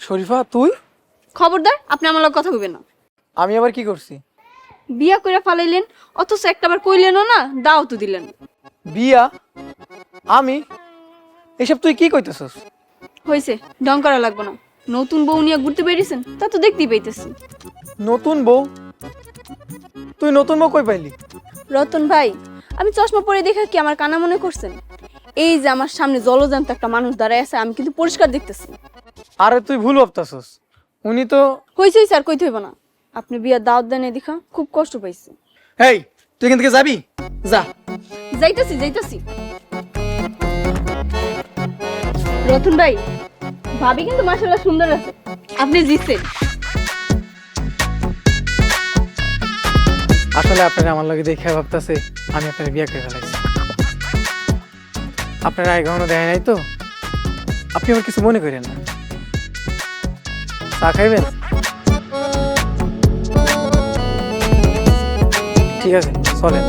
শরীফা তুই? খবরদার, আপনি আমার লগে কথা কইবেন না। আমি আবার কি করছি? বিয়া কইরা ফালাইলেন, অথচ একটাবার কইলেনও না, দাও তো দিলেন। বিয়া? আমি? এসব তুই কি কইতেছস? হইছে, ঢং করা লাগবে না। নতুন বউ নিয়ে ঘুরতে বেরিয়েছেন, তা তো দেখতেই পাইতেছি। নতুন বউ? তুই নতুন বউ কই পাইলি? রতন ভাই, আমি চশমা পরে দেখা কি আমার কানা মনে করছেন? এই যে আমার সামনে জলজান্ত একটা মানুষ দাঁড়ায় আছে, আমি কিন্তু পরিষ্কার দেখতেছি। আরে তুই ভুল ভাবতাছস। উনি তো... হইছে হইছে, আর কইতে হইব না। আপনি বিয়ার দাওয়াত দেন দেখা খুব কষ্ট পাইছি। এই, তুই এখান থেকে যাবি? যা। যাইতাছি যাইতাছি। রতন ভাই, ভাবি কিন্তু মাশাআল্লাহ সুন্দর আছে। আপনি জিতছেন। আসলে আপনারা আমার লগে দেখে ভাবতাছে আমি আপনার বিয়ে করে ফেলাইছি। আপনারা আগে কখনো দেখেন নাই তো, আপনি আমার কিছু মনে করেন না। চা খাইবেন? ঠিক আছে, চলেন।